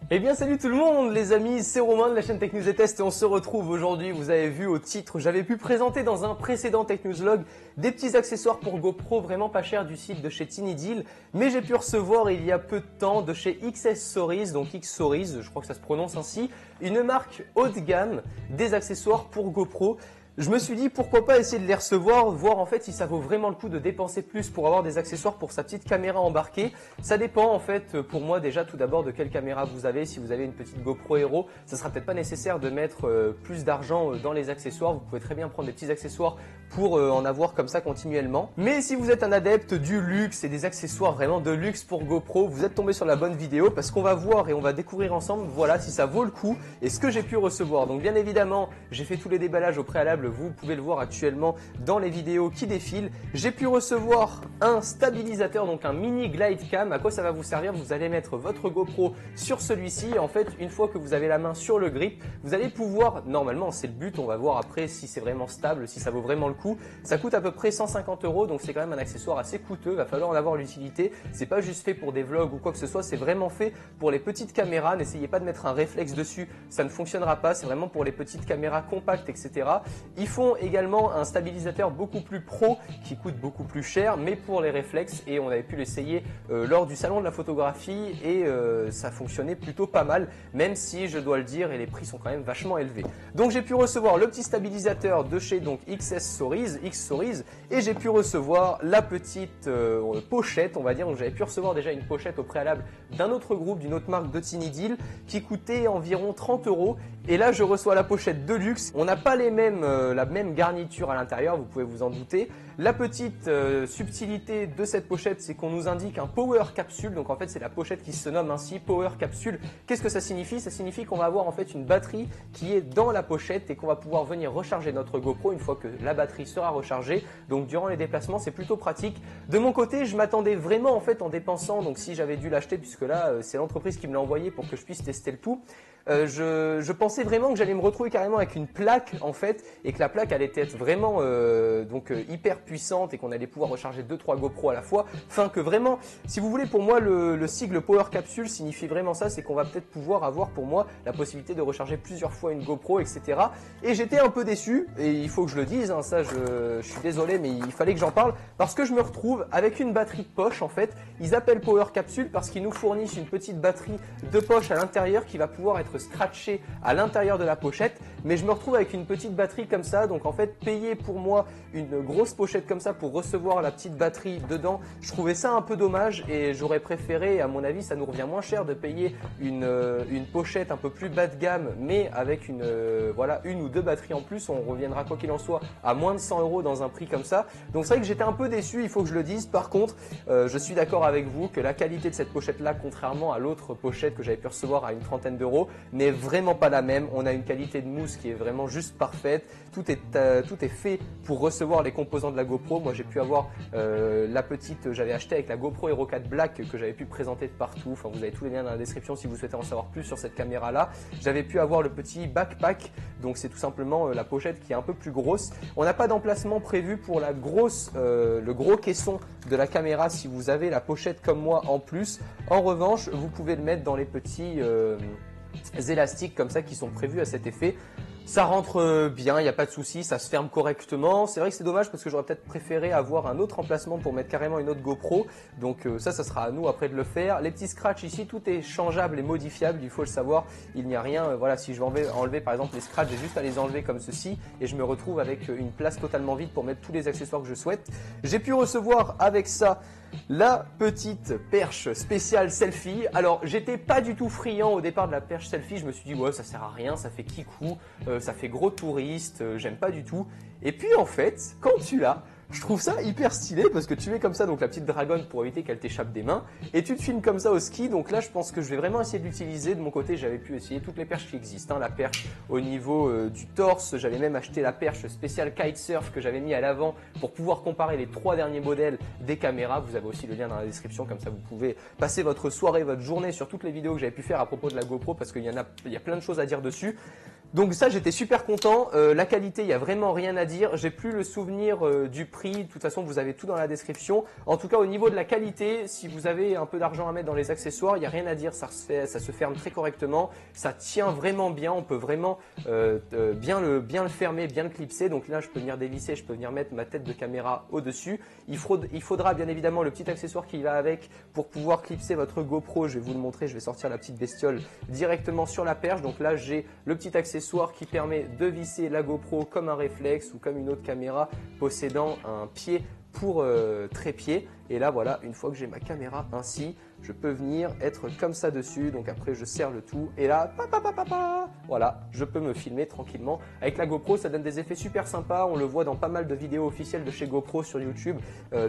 Eh bien salut tout le monde les amis, c'est Romain de la chaîne Tech News et Test et on se retrouve aujourd'hui, vous avez vu au titre, j'avais pu présenter dans un précédent Tech News Log des petits accessoires pour GoPro vraiment pas chers du site de chez TinyDeal, mais j'ai pu recevoir il y a peu de temps de chez XSStories, donc XStories, je crois que ça se prononce ainsi, une marque haut de gamme des accessoires pour GoPro. Je me suis dit pourquoi pas essayer de les recevoir, voir en fait si ça vaut vraiment le coup de dépenser plus pour avoir des accessoires pour sa petite caméra embarquée. Ça dépend en fait pour moi déjà tout d'abord de quelle caméra vous avez. Si vous avez une petite GoPro Hero, ça sera peut-être pas nécessaire de mettre plus d'argent dans les accessoires. Vous pouvez très bien prendre des petits accessoires pour en avoir comme ça continuellement. Mais si vous êtes un adepte du luxe et des accessoires vraiment de luxe pour GoPro, vous êtes tombé sur la bonne vidéo parce qu'on va voir et on va découvrir ensemble voilà si ça vaut le coup et ce que j'ai pu recevoir. Donc bien évidemment, j'ai fait tous les déballages au préalable. Vous pouvez le voir actuellement dans les vidéos qui défilent. J'ai pu recevoir un stabilisateur, donc un mini glide cam. À quoi ça va vous servir? Vous allez mettre votre GoPro sur celui-ci. En fait, une fois que vous avez la main sur le grip, vous allez pouvoir, normalement c'est le but, on va voir après si c'est vraiment stable, si ça vaut vraiment le coup. Ça coûte à peu près 150 €, donc c'est quand même un accessoire assez coûteux. Il va falloir en avoir l'utilité. C'est pas juste fait pour des vlogs ou quoi que ce soit, c'est vraiment fait pour les petites caméras. N'essayez pas de mettre un réflexe dessus, ça ne fonctionnera pas. C'est vraiment pour les petites caméras compactes, etc. Ils font également un stabilisateur beaucoup plus pro qui coûte beaucoup plus cher mais pour les réflexes et on avait pu l'essayer lors du salon de la photographie et ça fonctionnait plutôt pas mal même si je dois le dire et les prix sont quand même vachement élevés. Donc j'ai pu recevoir le petit stabilisateur de chez donc XStories et j'ai pu recevoir la petite pochette on va dire. Donc j'avais pu recevoir déjà une pochette au préalable d'un autre groupe, d'une autre marque de TinyDeal qui coûtait environ 30 € et là je reçois la pochette de luxe. On n'a pas les mêmes la même garniture à l'intérieur, vous pouvez vous en douter. La petite subtilité de cette pochette, c'est qu'on nous indique un power capsule. Donc en fait, c'est la pochette qui se nomme ainsi, power capsule. Qu'est-ce que ça signifie? Ça signifie qu'on va avoir en fait une batterie qui est dans la pochette et qu'on va pouvoir venir recharger notre GoPro une fois que la batterie sera rechargée. Donc durant les déplacements, c'est plutôt pratique. De mon côté, je m'attendais vraiment en fait en dépensant, donc si j'avais dû l'acheter puisque là, c'est l'entreprise qui me l'a envoyé pour que je puisse tester le tout. Je pensais vraiment que j'allais me retrouver carrément avec une plaque en fait et que la plaque allait être vraiment hyper puissante et qu'on allait pouvoir recharger 2-3 GoPro à la fois. Enfin que vraiment, si vous voulez, pour moi le sigle Power Capsule signifie vraiment ça, c'est qu'on va peut-être pouvoir avoir pour moi la possibilité de recharger plusieurs fois une GoPro, etc. Et j'étais un peu déçu et il faut que je le dise, hein, ça je suis désolé mais il fallait que j'en parle parce que je me retrouve avec une batterie de poche en fait. Ils appellent Power Capsule parce qu'ils nous fournissent une petite batterie de poche à l'intérieur qui va pouvoir être scratchée à l'intérieur de la pochette, mais je me retrouve avec une petite batterie comme ça. Donc en fait, payer pour moi une grosse pochette comme ça pour recevoir la petite batterie dedans, je trouvais ça un peu dommage et j'aurais préféré, à mon avis ça nous revient moins cher de payer une pochette un peu plus bas de gamme mais avec voilà, une ou deux batteries en plus. On reviendra quoi qu'il en soit à moins de 100 € dans un prix comme ça. Donc c'est vrai que j'étais un peu déçu, il faut que je le dise. Par contre, je suis d'accord avec vous que la qualité de cette pochette là, contrairement à l'autre pochette que j'avais pu recevoir à une trentaine d'euros, n'est vraiment pas la même. On a une qualité de mousse qui est vraiment juste parfaite. Tout est fait pour recevoir les composants de la GoPro. Moi j'ai pu avoir la petite, j'avais acheté avec la GoPro Hero 4 Black que j'avais pu présenter de partout. Enfin vous avez tous les liens dans la description si vous souhaitez en savoir plus sur cette caméra là. J'avais pu avoir le petit backpack, donc c'est tout simplement la pochette qui est un peu plus grosse. On n'a pas d'emplacement prévu pour la grosse, le gros caisson de la caméra si vous avez la pochette comme moi en plus. En revanche vous pouvez le mettre dans les petits élastiques comme ça qui sont prévus à cet effet. Ça rentre bien, il n'y a pas de souci, ça se ferme correctement. C'est vrai que c'est dommage parce que j'aurais peut-être préféré avoir un autre emplacement pour mettre carrément une autre GoPro. Donc ça sera à nous après de le faire. Les petits scratchs ici, tout est changeable et modifiable, il faut le savoir. Il n'y a rien, voilà, si je veux enlever par exemple les scratchs, j'ai juste à les enlever comme ceci et je me retrouve avec une place totalement vide pour mettre tous les accessoires que je souhaite. J'ai pu recevoir avec ça la petite perche spéciale selfie. Alors j'étais pas du tout friand au départ de la perche selfie, je me suis dit ouais ça sert à rien, ça fait kikou, ça fait gros touriste, j'aime pas du tout. Et puis en fait quand tu l'as, je trouve ça hyper stylé parce que tu mets comme ça donc la petite dragonne pour éviter qu'elle t'échappe des mains et tu te filmes comme ça au ski. Donc là je pense que je vais vraiment essayer de l'utiliser. De mon côté j'avais pu essayer toutes les perches qui existent, hein. La perche au niveau du torse, j'avais même acheté la perche spéciale kitesurf que j'avais mis à l'avant pour pouvoir comparer les 3 derniers modèles des caméras. Vous avez aussi le lien dans la description, comme ça vous pouvez passer votre soirée, votre journée sur toutes les vidéos que j'avais pu faire à propos de la GoPro parce qu'il y a plein de choses à dire dessus. Donc ça, j'étais super content. La qualité, il n'y a vraiment rien à dire. J'ai plus le souvenir du prix. De toute façon, vous avez tout dans la description. En tout cas, au niveau de la qualité, si vous avez un peu d'argent à mettre dans les accessoires, il n'y a rien à dire. Ça se ferme très correctement. Ça tient vraiment bien. On peut vraiment bien le fermer, bien le clipser. Donc là, je peux venir dévisser, je peux venir mettre ma tête de caméra au-dessus. Il faudra bien évidemment le petit accessoire qui va avec pour pouvoir clipser votre GoPro. Je vais vous le montrer. Je vais sortir la petite bestiole directement sur la perche. Donc là, j'ai le petit accessoire qui permet de visser la GoPro comme un réflexe ou comme une autre caméra possédant un pied pour trépied. Et là voilà, une fois que j'ai ma caméra ainsi, je peux venir être comme ça dessus. Donc après je serre le tout et là, voilà, je peux me filmer tranquillement. Avec la GoPro, ça donne des effets super sympas. On le voit dans pas mal de vidéos officielles de chez GoPro sur YouTube,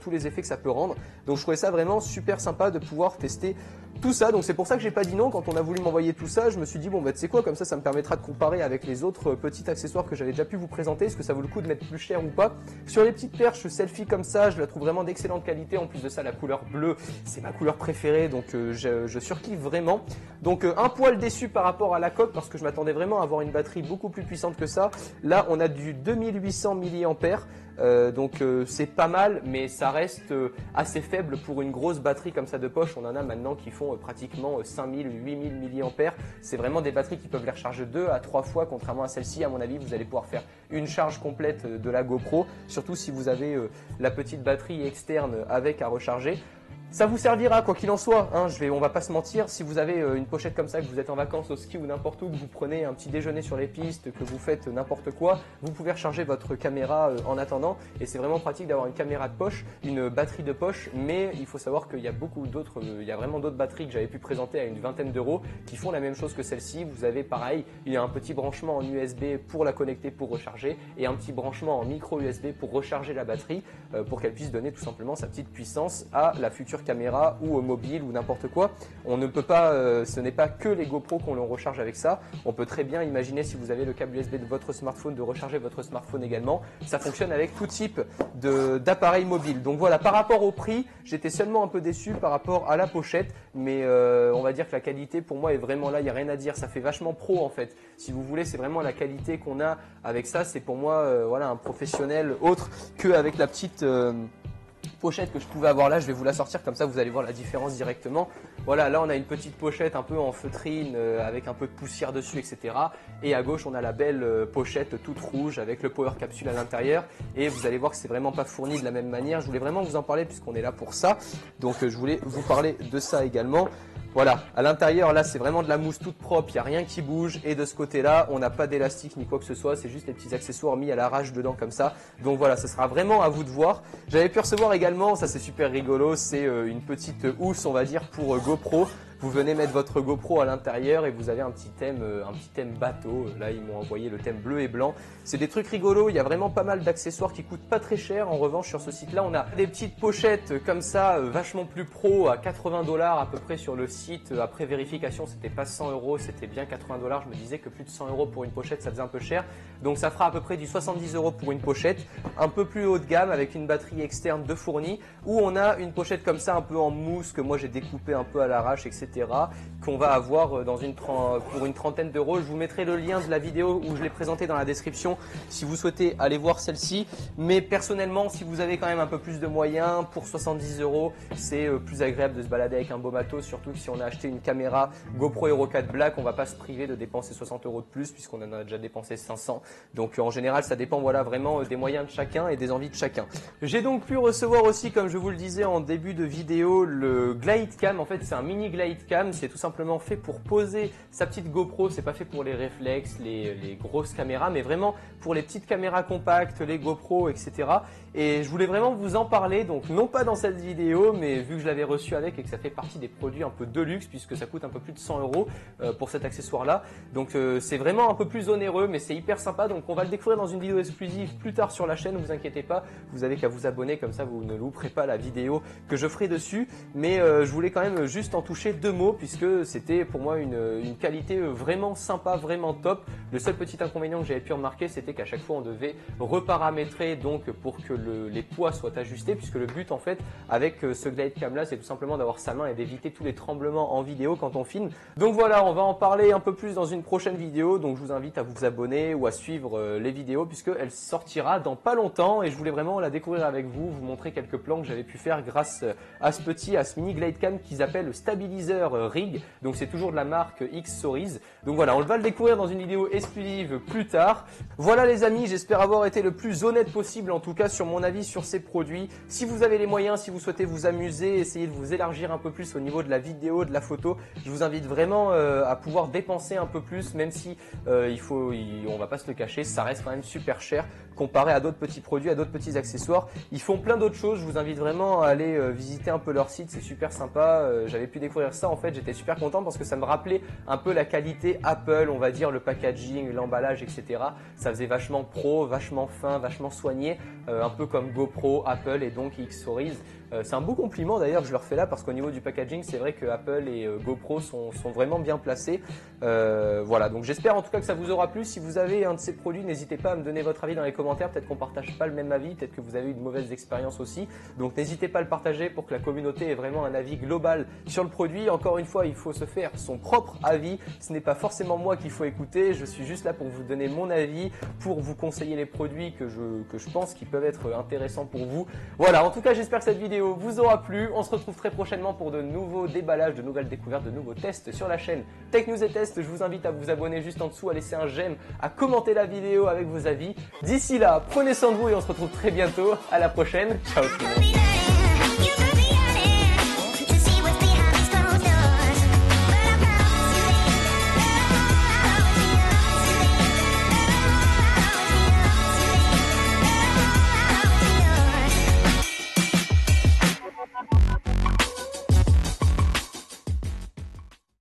tous les effets que ça peut rendre. Donc je trouvais ça vraiment super sympa de pouvoir tester tout ça. Donc c'est pour ça que j'ai pas dit non quand on a voulu m'envoyer tout ça. Je me suis dit bon bah tu sais quoi, comme ça me permettra de comparer avec les autres petits accessoires que j'avais déjà pu vous présenter. Est-ce que ça vaut le coup de mettre plus cher ou pas? Sur les petites perches selfie comme ça, je la trouve vraiment d'excellente qualité. En plus de ça, la couleur bleue, c'est ma couleur préférée, donc je surkiffe vraiment. Donc un poil déçu par rapport à la coque parce que je m'attendais vraiment à avoir une batterie beaucoup plus puissante que ça. Là, on a du 2800 mAh. Donc c'est pas mal, mais ça reste assez faible pour une grosse batterie comme ça de poche. On en a maintenant qui font pratiquement 5000, 8000 mAh. C'est vraiment des batteries qui peuvent les recharger 2 à 3 fois, contrairement à celle-ci. À mon avis, vous allez pouvoir faire une charge complète de la GoPro, surtout si vous avez la petite batterie externe avec à recharger. Ça vous servira quoi qu'il en soit, hein, on va pas se mentir, si vous avez une pochette comme ça, que vous êtes en vacances au ski ou n'importe où, que vous prenez un petit déjeuner sur les pistes, que vous faites n'importe quoi, vous pouvez recharger votre caméra en attendant et c'est vraiment pratique d'avoir une caméra de poche, une batterie de poche, mais il faut savoir qu'il y a beaucoup d'autres, il y a vraiment d'autres batteries que j'avais pu présenter à une vingtaine d'euros qui font la même chose que celle-ci. Vous avez pareil, il y a un petit branchement en USB pour la connecter pour recharger et un petit branchement en micro USB pour recharger la batterie pour qu'elle puisse donner tout simplement sa petite puissance à la future caméra ou au mobile ou n'importe quoi. On ne peut pas, ce n'est pas que les GoPro qu'on le recharge avec ça. On peut très bien imaginer, si vous avez le câble USB de votre smartphone, de recharger votre smartphone également. Ça fonctionne avec tout type d'appareil mobile. Donc voilà, par rapport au prix, j'étais seulement un peu déçu par rapport à la pochette, mais on va dire que la qualité pour moi est vraiment là, il n'y a rien à dire. Ça fait vachement pro en fait. Si vous voulez, c'est vraiment la qualité qu'on a avec ça. C'est pour moi voilà, un professionnel autre qu'avec la petite pochette que je pouvais avoir là. Je vais vous la sortir comme ça vous allez voir la différence directement. Voilà, là on a une petite pochette un peu en feutrine avec un peu de poussière dessus, etc. Et à gauche on a la belle pochette toute rouge avec le power capsule à l'intérieur et vous allez voir que c'est vraiment pas fourni de la même manière. Je voulais vraiment vous en parler puisqu'on est là pour ça, donc je voulais vous parler de ça également. Voilà, à l'intérieur là c'est vraiment de la mousse toute propre, il n'y a rien qui bouge et de ce côté là on n'a pas d'élastique ni quoi que ce soit, c'est juste les petits accessoires mis à l'arrache dedans comme ça. Donc voilà, ça sera vraiment à vous de voir. J'avais pu recevoir également, ça c'est super rigolo, c'est une petite housse on va dire pour GoPro. Vous venez mettre votre GoPro à l'intérieur et vous avez un petit thème bateau. Là, ils m'ont envoyé le thème bleu et blanc. C'est des trucs rigolos. Il y a vraiment pas mal d'accessoires qui coûtent pas très cher. En revanche, sur ce site-là, on a des petites pochettes comme ça, vachement plus pro, à 80 $ à peu près sur le site. Après vérification, c'était pas 100 €, c'était bien 80 $. Je me disais que plus de 100 € pour une pochette, ça faisait un peu cher. Donc ça fera à peu près du 70 € pour une pochette, un peu plus haut de gamme avec une batterie externe de fournie. Ou on a une pochette comme ça, un peu en mousse que moi j'ai découpé un peu à l'arrache, etc. qu'on va avoir pour une trentaine d'euros. Je vous mettrai le lien de la vidéo où je l'ai présenté dans la description si vous souhaitez aller voir celle-ci. Mais personnellement, si vous avez quand même un peu plus de moyens, pour 70 €, c'est plus agréable de se balader avec un beau matos, surtout que si on a acheté une caméra GoPro Hero 4 Black, on va pas se priver de dépenser 60 € de plus puisqu'on en a déjà dépensé 500. Donc en général, ça dépend voilà, vraiment des moyens de chacun et des envies de chacun. J'ai donc pu recevoir aussi, comme je vous le disais en début de vidéo, le Glide Cam. En fait, c'est un mini Glide Cam, c'est tout simplement fait pour poser sa petite GoPro. C'est pas fait pour les réflexes, les grosses caméras, mais vraiment pour les petites caméras compactes, les GoPro, etc. Et je voulais vraiment vous en parler, donc non pas dans cette vidéo, mais vu que je l'avais reçu avec et que ça fait partie des produits un peu de luxe puisque ça coûte un peu plus de 100 € pour cet accessoire-là. Donc c'est vraiment un peu plus onéreux, mais c'est hyper sympa. Donc on va le découvrir dans une vidéo exclusive plus tard sur la chaîne. Ne vous inquiétez pas, vous avez qu'à vous abonner, comme ça vous ne louperez pas la vidéo que je ferai dessus. Mais je voulais quand même juste en toucher deux mots puisque que c'était pour moi une qualité vraiment sympa, vraiment top. Le seul petit inconvénient que j'avais pu remarquer, c'était qu'à chaque fois on devait reparamétrer donc pour que les poids soient ajustés, puisque le but en fait avec ce glide cam là, c'est tout simplement d'avoir sa main et d'éviter tous les tremblements en vidéo quand on filme. Donc voilà, on va en parler un peu plus dans une prochaine vidéo, donc je vous invite à vous abonner ou à suivre les vidéos puisqu'elle sortira dans pas longtemps et je voulais vraiment la découvrir avec vous, vous montrer quelques plans que j'avais pu faire grâce à ce mini glide cam qu'ils appellent le stabilizer rig. Donc c'est toujours de la marque X-Stories. Donc voilà, on va le découvrir dans une vidéo exclusive plus tard. Voilà les amis, j'espère avoir été le plus honnête possible en tout cas sur mon avis sur ces produits. Si vous avez les moyens, si vous souhaitez vous amuser, essayer de vous élargir un peu plus au niveau de la vidéo, de la photo, je vous invite vraiment à pouvoir dépenser un peu plus, même si on va pas se le cacher, ça reste quand même super cher comparé à d'autres petits produits, à d'autres petits accessoires. Ils font plein d'autres choses, je vous invite vraiment à aller visiter un peu leur site, c'est super sympa. J'avais pu découvrir ça en fait, j'étais super content parce que ça me rappelait un peu la qualité Apple, on va dire le packaging, l'emballage, etc. Ça faisait vachement pro, vachement fin, vachement soigné, un peu comme GoPro, Apple et donc X-Stories. C'est un beau compliment d'ailleurs, je leur fais là parce qu'au niveau du packaging, c'est vrai que Apple et GoPro sont vraiment bien placés. Voilà, donc j'espère en tout cas que ça vous aura plu. Si vous avez un de ces produits, n'hésitez pas à me donner votre avis dans les commentaires. Peut-être qu'on partage pas le même avis, peut-être que vous avez eu de mauvaises expériences aussi. Donc n'hésitez pas à le partager pour que la communauté ait vraiment un avis global sur le produit. Encore une fois, il faut se faire son propre avis. Ce n'est pas forcément moi qu'il faut écouter. Je suis juste là pour vous donner mon avis, pour vous conseiller les produits que je pense qui peuvent être intéressants pour vous. Voilà, en tout cas, j'espère que cette vidéo vous aura plu. On se retrouve très prochainement pour de nouveaux déballages, de nouvelles découvertes, de nouveaux tests sur la chaîne Tech News et Test. Je vous invite à vous abonner juste en dessous, à laisser un j'aime, à commenter la vidéo avec vos avis. D'ici là, prenez soin de vous et on se retrouve très bientôt. À la prochaine. Ciao tout le monde.